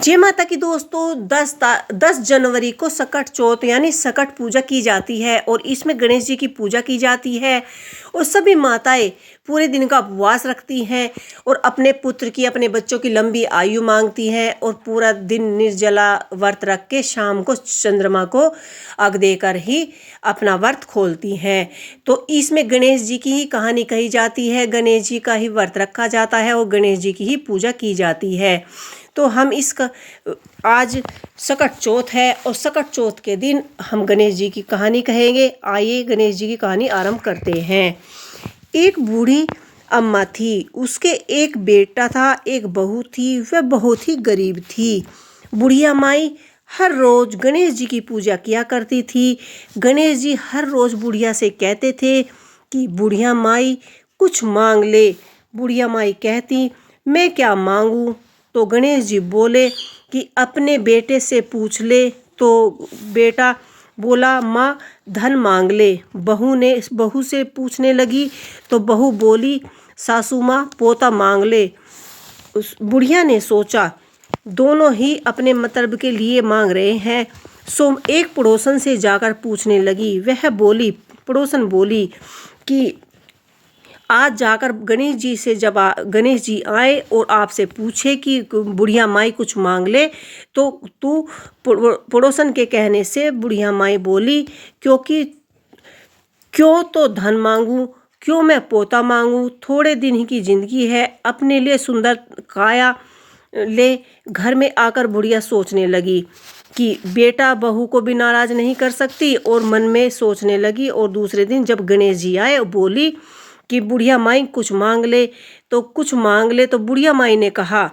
जय माता की दोस्तों 10 जनवरी को सकट चौथ यानी सकट पूजा की जाती है और इसमें गणेश जी की पूजा की जाती है और सभी माताएं पूरे दिन का उपवास रखती हैं और अपने पुत्र की अपने बच्चों की लंबी आयु मांगती हैं और पूरा दिन निर्जला व्रत रख के शाम को चंद्रमा को अर्घ देकर ही अपना व्रत खोलती हैं। तो इसमें गणेश जी की ही कहानी कही जाती है, गणेश जी का ही व्रत रखा जाता है और गणेश जी की ही पूजा की जाती है। तो हम इसका आज सकट चौथ है और सकट चौथ के दिन हम गणेश जी की कहानी कहेंगे। आइए गणेश जी की कहानी आरंभ करते हैं। एक बूढ़ी अम्मा थी, उसके एक बेटा था, एक बहू थी। वह बहुत ही गरीब थी। बुढ़िया माई हर रोज गणेश जी की पूजा किया करती थी। गणेश जी हर रोज बुढ़िया से कहते थे कि बुढ़िया माई कुछ मांग ले। बुढ़िया माई कहती मैं क्या मांगू? तो गणेश जी बोले कि अपने बेटे से पूछ ले। तो बेटा बोला माँ धन मांग ले। बहू से पूछने लगी तो बहू बोली सासू माँ पोता मांग ले। उस बुढ़िया ने सोचा दोनों ही अपने मतलब के लिए मांग रहे हैं, सो एक पड़ोसन से जाकर पूछने लगी। पड़ोसन बोली कि आज जाकर गणेश जी से जब गणेश जी आए और आपसे पूछे कि बुढ़िया माई कुछ मांग ले, तो तू पड़ोसन के कहने से बुढ़िया माई बोली क्यों तो धन मांगू, क्यों मैं पोता मांगू? थोड़े दिन ही की जिंदगी है, अपने लिए सुंदर काया ले। घर में आकर बुढ़िया सोचने लगी कि बेटा बहू को भी नाराज नहीं कर सकती और मन में सोचने लगी। और दूसरे दिन जब गणेश जी आए बोली कि बुढ़िया माई कुछ मांग ले। तो बुढ़िया माई ने कहा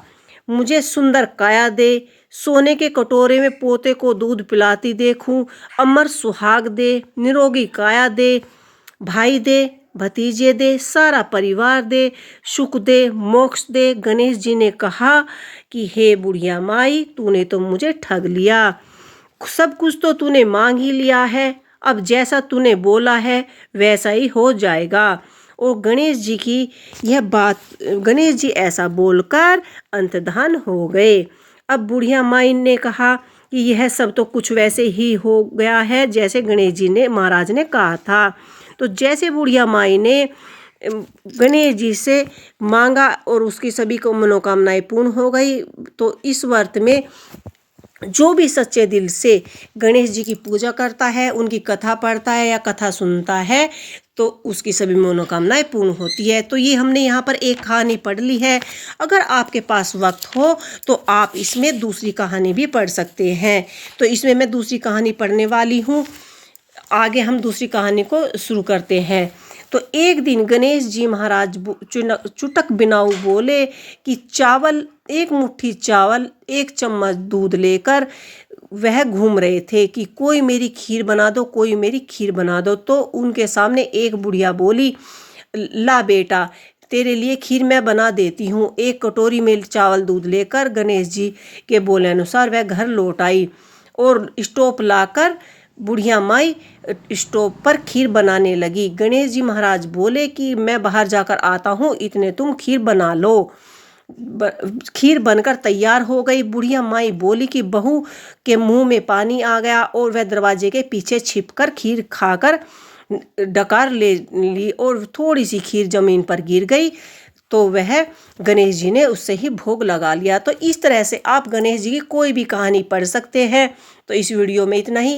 मुझे सुंदर काया दे, सोने के कटोरे में पोते को दूध पिलाती देखूं, अमर सुहाग दे, निरोगी काया दे, भाई दे, भतीजे दे, सारा परिवार दे, सुख दे, मोक्ष दे। गणेश जी ने कहा कि हे बुढ़िया माई तूने तो मुझे ठग लिया, सब कुछ तो तूने मांग ही लिया है, अब जैसा तूने बोला है वैसा ही हो जाएगा। और गणेश जी ऐसा बोलकर अंतर्धान हो गए। अब बुढ़िया माई ने कहा कि यह सब तो कुछ वैसे ही हो गया है जैसे गणेश जी ने महाराज ने कहा था। तो जैसे बुढ़िया माई ने गणेश जी से मांगा और उसकी सभी को मनोकामनाएं पूर्ण हो गई। तो इस व्रत में जो भी सच्चे दिल से गणेश जी की पूजा करता है, उनकी कथा पढ़ता है या कथा सुनता है, तो उसकी सभी मनोकामनाएं पूर्ण होती है। तो ये हमने यहाँ पर एक कहानी पढ़ ली है। अगर आपके पास वक्त हो तो आप इसमें दूसरी कहानी भी पढ़ सकते हैं। तो इसमें मैं दूसरी कहानी पढ़ने वाली हूँ। आगे हम दूसरी कहानी को शुरू करते हैं। तो एक दिन गणेश जी महाराज चुटक बिनाऊ बोले कि एक मुट्ठी चावल, एक चम्मच दूध लेकर वह घूम रहे थे कि कोई मेरी खीर बना दो, कोई मेरी खीर बना दो। तो उनके सामने एक बुढ़िया बोली ला बेटा तेरे लिए खीर मैं बना देती हूँ। एक कटोरी में चावल दूध लेकर गणेश जी के बोले अनुसार वह घर लौट आई और स्टोव लाकर बुढ़िया माई स्टोव पर खीर बनाने लगी। गणेश जी महाराज बोले कि मैं बाहर जाकर आता हूँ, इतने तुम खीर बना लो। खीर बनकर तैयार हो गई। बुढ़िया माई बोली कि बहू के मुंह में पानी आ गया और वह दरवाजे के पीछे छिपकर खीर खाकर डकार ले ली और थोड़ी सी खीर जमीन पर गिर गई। तो वह गणेश जी ने उससे ही भोग लगा लिया। तो इस तरह से आप गणेश जी की कोई भी कहानी पढ़ सकते हैं। तो इस वीडियो में इतना ही।